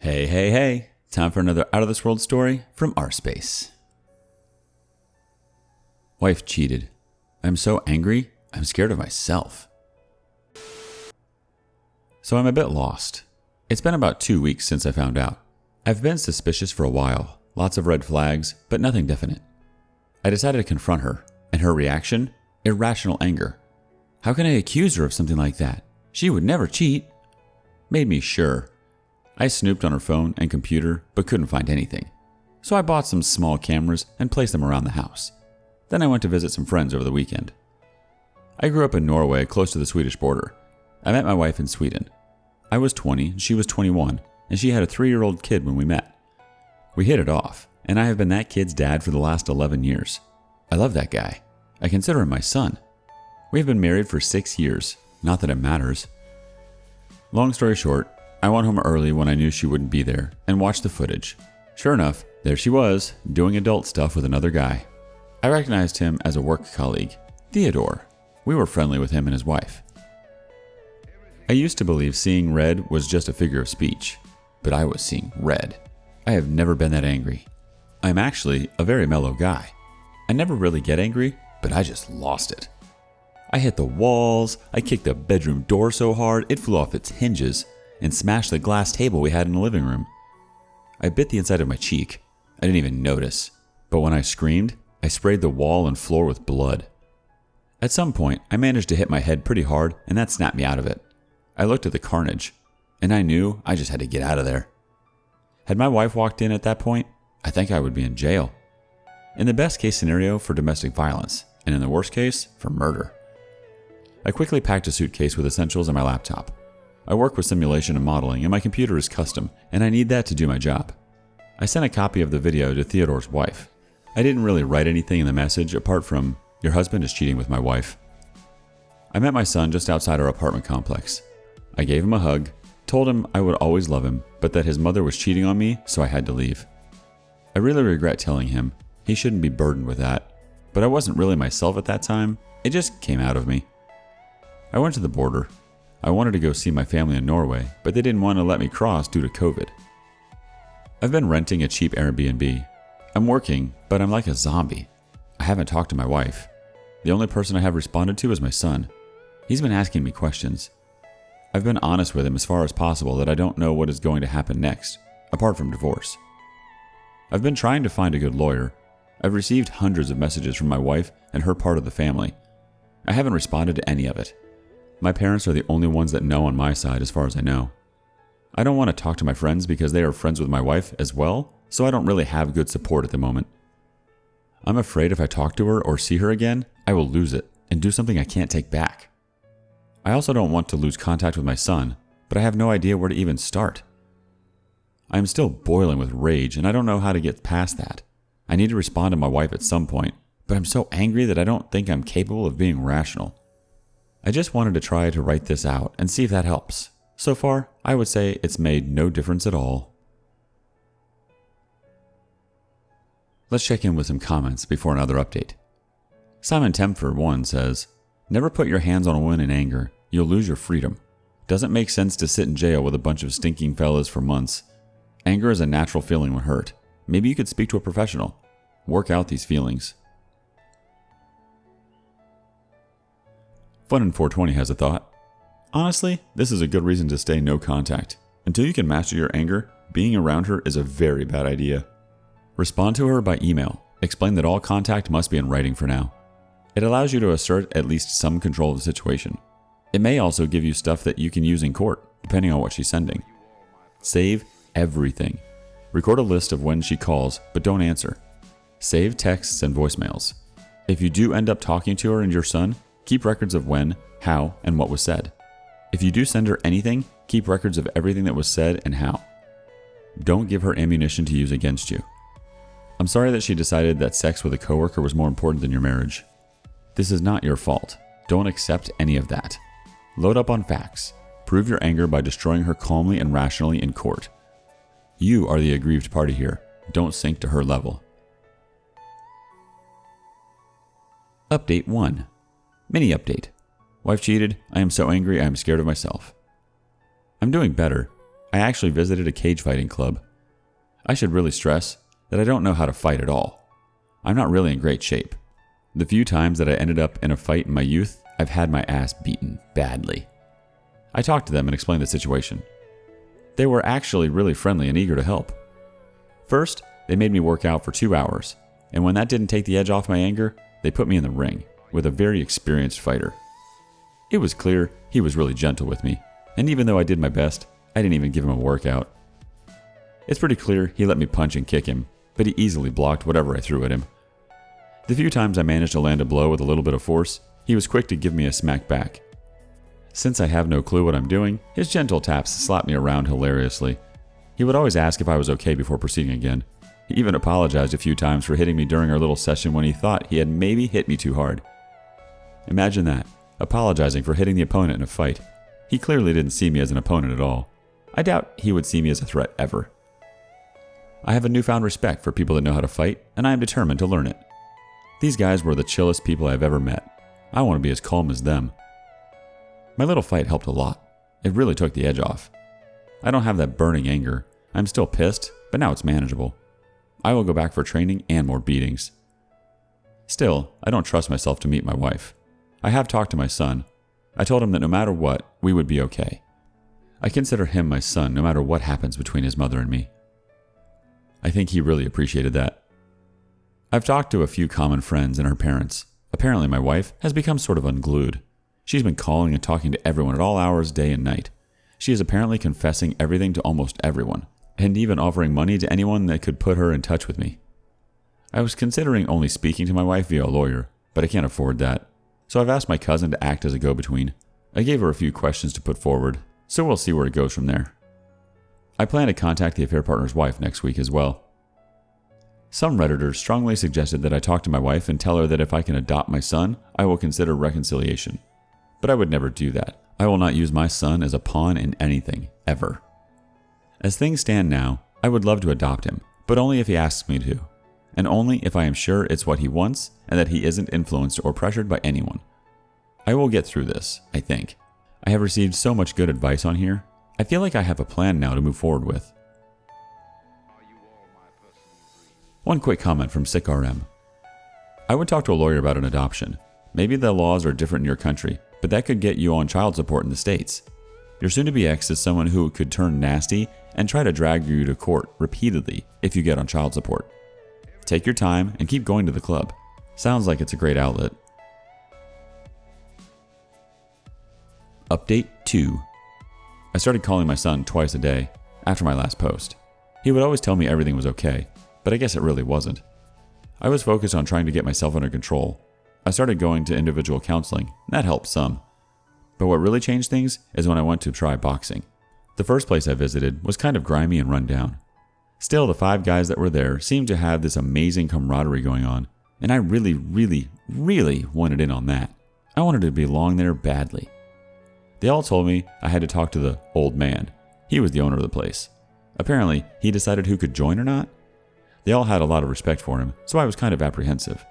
Hey, hey, hey. Time for another out of this world story from rSpace. Wife cheated. I'm so angry, I'm scared of myself. So I'm a bit lost. It's been about 2 weeks since I found out. I've been suspicious for a while, lots of red flags, but nothing definite. I decided to confront her, and her reaction? Irrational anger. How can I accuse her of something like that? She would never cheat. Made me sure. I snooped on her phone and computer, but couldn't find anything. So I bought some small cameras and placed them around the house. Then I went to visit some friends over the weekend. I grew up in Norway, close to the Swedish border. I met my wife in Sweden. I was 20, she was 21, and she had a 3-year-old kid when we met. We hit it off, and I have been that kid's dad for the last 11 years. I love that guy. I consider him my son. We have been married for 6 years, not that it matters. Long story short, I went home early when I knew she wouldn't be there and watched the footage. Sure enough, there she was, doing adult stuff with another guy. I recognized him as a work colleague, Theodore. We were friendly with him and his wife. I used to believe seeing red was just a figure of speech, but I was seeing red. I have never been that angry. I'm actually a very mellow guy. I never really get angry, but I just lost it. I hit the walls, I kicked the bedroom door so hard it flew off its hinges, and smashed the glass table we had in the living room. I bit the inside of my cheek. I didn't even notice, but when I screamed, I sprayed the wall and floor with blood. At some point, I managed to hit my head pretty hard, and that snapped me out of it. I looked at the carnage, and I knew I just had to get out of there. Had my wife walked in at that point, I think I would be in jail. In the best case scenario, for domestic violence, and in the worst case, for murder. I quickly packed a suitcase with essentials and my laptop. I work with simulation and modeling, and my computer is custom, and I need that to do my job. I sent a copy of the video to Theodore's wife. I didn't really write anything in the message apart from, "Your husband is cheating with my wife." I met my son just outside our apartment complex. I gave him a hug, told him I would always love him, but that his mother was cheating on me, so I had to leave. I really regret telling him. He shouldn't be burdened with that, but I wasn't really myself at that time. It just came out of me. I went to the border. I wanted to go see my family in Norway, but they didn't want to let me cross due to COVID. I've been renting a cheap Airbnb. I'm working, but I'm like a zombie. I haven't talked to my wife. The only person I have responded to is my son. He's been asking me questions. I've been honest with him as far as possible that I don't know what is going to happen next, apart from divorce. I've been trying to find a good lawyer. I've received hundreds of messages from my wife and her part of the family. I haven't responded to any of it. My parents are the only ones that know on my side as far as I know. I don't want to talk to my friends because they are friends with my wife as well, so I don't really have good support at the moment. I'm afraid if I talk to her or see her again, I will lose it and do something I can't take back. I also don't want to lose contact with my son, but I have no idea where to even start. I am still boiling with rage and I don't know how to get past that. I need to respond to my wife at some point, but I'm so angry that I don't think I'm capable of being rational. I just wanted to try to write this out and see if that helps. So far, I would say it's made no difference at all. Let's check in with some comments before another update. Simon Temfer 1 says, "Never put your hands on a woman in anger. You'll lose your freedom. Doesn't make sense to sit in jail with a bunch of stinking fellas for months. Anger is a natural feeling when hurt. Maybe you could speak to a professional. Work out these feelings." Fun in 420 has a thought. "Honestly, this is a good reason to stay no contact. Until you can master your anger, being around her is a very bad idea. Respond to her by email. Explain that all contact must be in writing for now. It allows you to assert at least some control of the situation. It may also give you stuff that you can use in court, depending on what she's sending. Save everything. Record a list of when she calls, but don't answer. Save texts and voicemails. If you do end up talking to her and your son, keep records of when, how, and what was said. If you do send her anything, keep records of everything that was said and how. Don't give her ammunition to use against you. I'm sorry that she decided that sex with a coworker was more important than your marriage. This is not your fault. Don't accept any of that. Load up on facts. Prove your anger by destroying her calmly and rationally in court. You are the aggrieved party here. Don't sink to her level." Update 1. Mini update. Wife cheated. I am so angry I am scared of myself. I'm doing better. I actually visited a cage fighting club. I should really stress that I don't know how to fight at all. I'm not really in great shape. The few times that I ended up in a fight in my youth, I've had my ass beaten badly. I talked to them and explained the situation. They were actually really friendly and eager to help. First, they made me work out for 2 hours, and when that didn't take the edge off my anger, they put me in the ring with a very experienced fighter. It was clear he was really gentle with me, and even though I did my best, I didn't even give him a workout. It's pretty clear he let me punch and kick him, but he easily blocked whatever I threw at him. The few times I managed to land a blow with a little bit of force, he was quick to give me a smack back. Since I have no clue what I'm doing, his gentle taps slapped me around hilariously. He would always ask if I was okay before proceeding again. He even apologized a few times for hitting me during our little session when he thought he had maybe hit me too hard. Imagine that, apologizing for hitting the opponent in a fight. He clearly didn't see me as an opponent at all. I doubt he would see me as a threat ever. I have a newfound respect for people that know how to fight, and I am determined to learn it. These guys were the chillest people I've ever met. I want to be as calm as them. My little fight helped a lot. It really took the edge off. I don't have that burning anger. I'm still pissed, but now it's manageable. I will go back for training and more beatings. Still, I don't trust myself to meet my wife. I have talked to my son. I told him that no matter what, we would be okay. I consider him my son no matter what happens between his mother and me. I think he really appreciated that. I've talked to a few common friends and her parents. Apparently my wife has become sort of unglued. She's been calling and talking to everyone at all hours, day and night. She is apparently confessing everything to almost everyone, and even offering money to anyone that could put her in touch with me. I was considering only speaking to my wife via a lawyer, but I can't afford that. So I've asked my cousin to act as a go-between. I gave her a few questions to put forward, so we'll see where it goes from there. I plan to contact the affair partner's wife next week as well. Some Redditors strongly suggested that I talk to my wife and tell her that if I can adopt my son, I will consider reconciliation. But I would never do that. I will not use my son as a pawn in anything, ever. As things stand now, I would love to adopt him, but only if he asks me to, and only if I am sure it's what he wants and that he isn't influenced or pressured by anyone. I will get through this, I think. I have received so much good advice on here. I feel like I have a plan now to move forward with. One quick comment from SickRM. I would talk to a lawyer about an adoption. Maybe the laws are different in your country, but that could get you on child support in the States. Your soon-to-be ex is someone who could turn nasty and try to drag you to court repeatedly if you get on child support. Take your time and keep going to the club. Sounds like it's a great outlet. Update 2. I started calling my son twice a day after my last post. He would always tell me everything was okay, but I guess it really wasn't. I was focused on trying to get myself under control. I started going to individual counseling, and that helped some. But what really changed things is when I went to try boxing. The first place I visited was kind of grimy and run down. Still, the 5 guys that were there seemed to have this amazing camaraderie going on, and I really wanted in on that. I wanted to belong there badly. They all told me I had to talk to the old man. He was the owner of the place. Apparently, he decided who could join or not. They all had a lot of respect for him, so I was kind of apprehensive.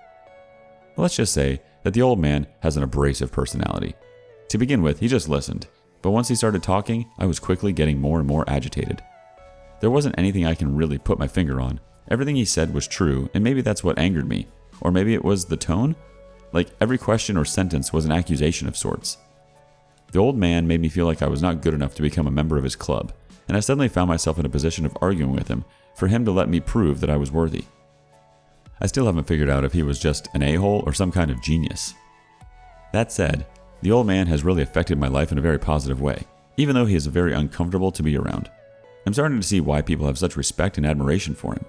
Let's just say that the old man has an abrasive personality. To begin with, he just listened, but once he started talking, I was quickly getting more and more agitated. There wasn't anything I can really put my finger on. Everything he said was true, and maybe that's what angered me. Or maybe it was the tone? Like every question or sentence was an accusation of sorts. The old man made me feel like I was not good enough to become a member of his club, and I suddenly found myself in a position of arguing with him for him to let me prove that I was worthy. I still haven't figured out if he was just an a-hole or some kind of genius. That said, the old man has really affected my life in a very positive way, even though he is very uncomfortable to be around. I'm starting to see why people have such respect and admiration for him.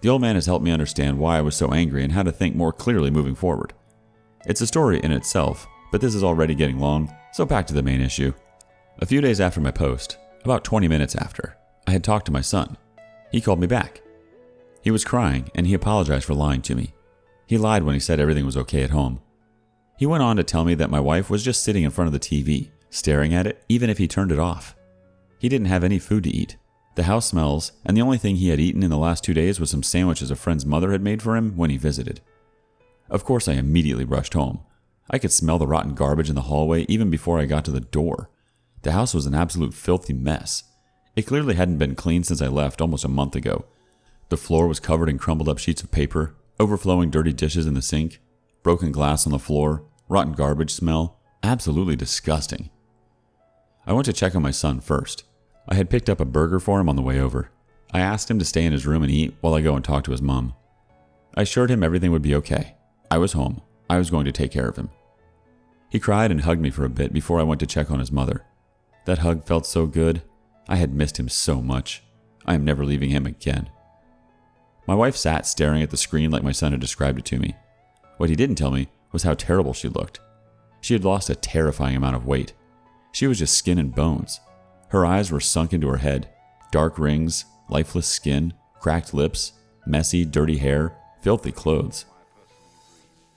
The old man has helped me understand why I was so angry and how to think more clearly moving forward. It's a story in itself, but this is already getting long, so back to the main issue. A few days after my post, about 20 minutes after, I had talked to my son. He called me back. He was crying and he apologized for lying to me. He lied when he said everything was okay at home. He went on to tell me that my wife was just sitting in front of the TV, staring at it even if he turned it off. He didn't have any food to eat. The house smells, and the only thing he had eaten in the last 2 days was some sandwiches a friend's mother had made for him when he visited. Of course, I immediately rushed home. I could smell the rotten garbage in the hallway even before I got to the door. The house was an absolute filthy mess. It clearly hadn't been cleaned since I left almost a month ago. The floor was covered in crumbled up sheets of paper, overflowing dirty dishes in the sink, broken glass on the floor, rotten garbage smell. Absolutely disgusting. I went to check on my son first. I had picked up a burger for him on the way over. I asked him to stay in his room and eat while I go and talk to his mom. I assured him everything would be okay. I was home. I was going to take care of him. He cried and hugged me for a bit before I went to check on his mother. That hug felt so good. I had missed him so much. I am never leaving him again. My wife sat staring at the screen like my son had described it to me. What he didn't tell me was how terrible she looked. She had lost a terrifying amount of weight. She was just skin and bones. Her eyes were sunk into her head. Dark rings, lifeless skin, cracked lips, messy, dirty hair, filthy clothes.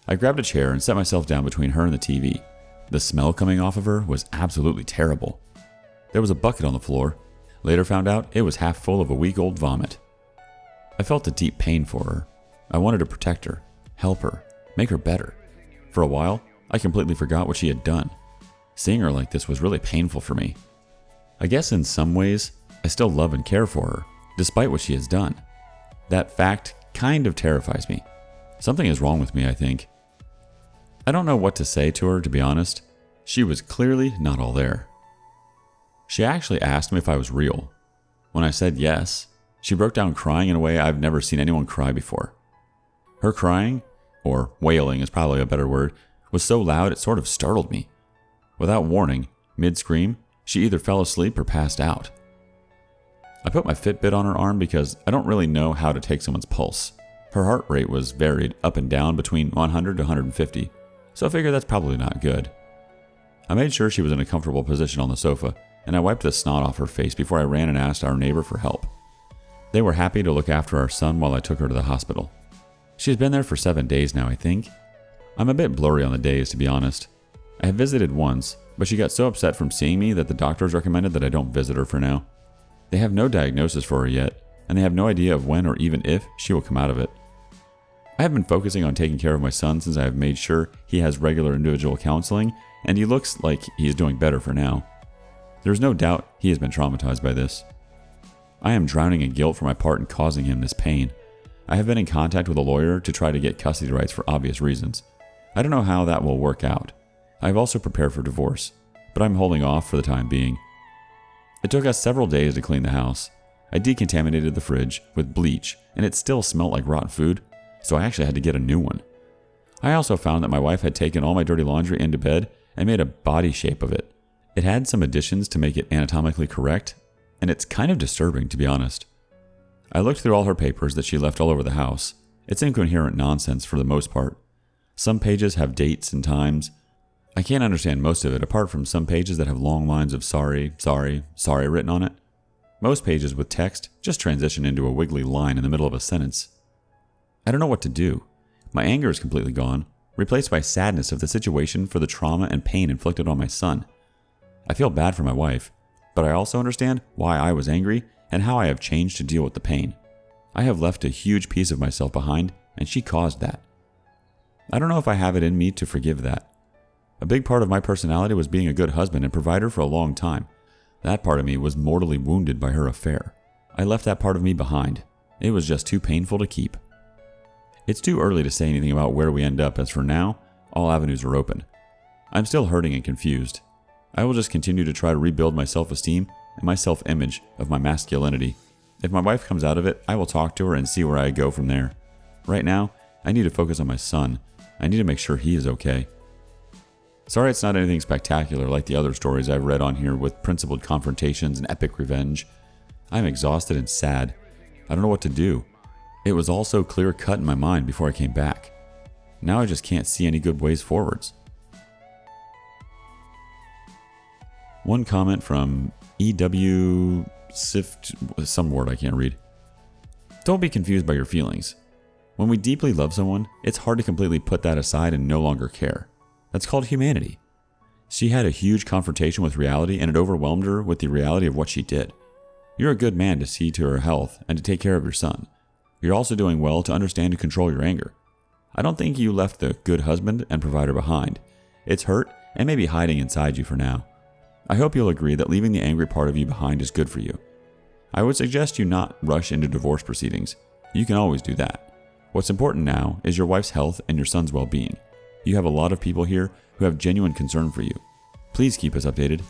I grabbed a chair and set myself down between her and the TV. The smell coming off of her was absolutely terrible. There was a bucket on the floor. Later found out it was half full of a week-old vomit. I felt a deep pain for her. I wanted to protect her, help her, make her better. For a while, I completely forgot what she had done. Seeing her like this was really painful for me. I guess in some ways, I still love and care for her, despite what she has done. That fact kind of terrifies me. Something is wrong with me, I think. I don't know what to say to her, to be honest. She was clearly not all there. She actually asked me if I was real. When I said yes, she broke down crying in a way I've never seen anyone cry before. Her crying, or wailing is probably a better word, was so loud it sort of startled me. Without warning, mid-scream, she either fell asleep or passed out. I put my Fitbit on her arm because I don't really know how to take someone's pulse. Her heart rate was varied up and down between 100 to 150, so I figured that's probably not good. I made sure she was in a comfortable position on the sofa, and I wiped the snot off her face before I ran and asked our neighbor for help. They were happy to look after our son while I took her to the hospital. She's been there for 7 days now, I think. I'm a bit blurry on the days, to be honest. I have visited once, but she got so upset from seeing me that the doctors recommended that I don't visit her for now. They have no diagnosis for her yet, and they have no idea of when or even if she will come out of it. I have been focusing on taking care of my son since I have made sure he has regular individual counseling, and he looks like he is doing better for now. There is no doubt he has been traumatized by this. I am drowning in guilt for my part in causing him this pain. I have been in contact with a lawyer to try to get custody rights for obvious reasons. I don't know how that will work out. I have also prepared for divorce, but I'm holding off for the time being. It took us several days to clean the house. I decontaminated the fridge with bleach, and it still smelled like rotten food, so I actually had to get a new one. I also found that my wife had taken all my dirty laundry into bed and made a body shape of it. It had some additions to make it anatomically correct, and it's kind of disturbing, to be honest. I looked through all her papers that she left all over the house. It's incoherent nonsense for the most part. Some pages have dates and times. I can't understand most of it apart from some pages that have long lines of sorry, sorry, sorry written on it. Most pages with text just transition into a wiggly line in the middle of a sentence. I don't know what to do. My anger is completely gone, replaced by sadness of the situation for the trauma and pain inflicted on my son. I feel bad for my wife, but I also understand why I was angry and how I have changed to deal with the pain. I have left a huge piece of myself behind, and she caused that. I don't know if I have it in me to forgive that. A big part of my personality was being a good husband and provider for a long time. That part of me was mortally wounded by her affair. I left that part of me behind. It was just too painful to keep. It's too early to say anything about where we end up, as for now, all avenues are open. I'm still hurting and confused. I will just continue to try to rebuild my self-esteem and my self-image of my masculinity. If my wife comes out of it, I will talk to her and see where I go from there. Right now, I need to focus on my son. I need to make sure he is okay. Sorry it's not anything spectacular like the other stories I've read on here with principled confrontations and epic revenge. I am exhausted and sad. I don't know what to do. It was all so clear-cut in my mind before I came back. Now I just can't see any good ways forwards. One comment from EW Sift, some word I can't read. Don't be confused by your feelings. When we deeply love someone, it's hard to completely put that aside and no longer care. That's called humanity. She had a huge confrontation with reality, and it overwhelmed her with the reality of what she did. You're a good man to see to her health and to take care of your son. You're also doing well to understand and control your anger. I don't think you left the good husband and provider behind. It's hurt and maybe hiding inside you for now. I hope you'll agree that leaving the angry part of you behind is good for you. I would suggest you not rush into divorce proceedings. You can always do that. What's important now is your wife's health and your son's well-being. You have a lot of people here who have genuine concern for you. Please keep us updated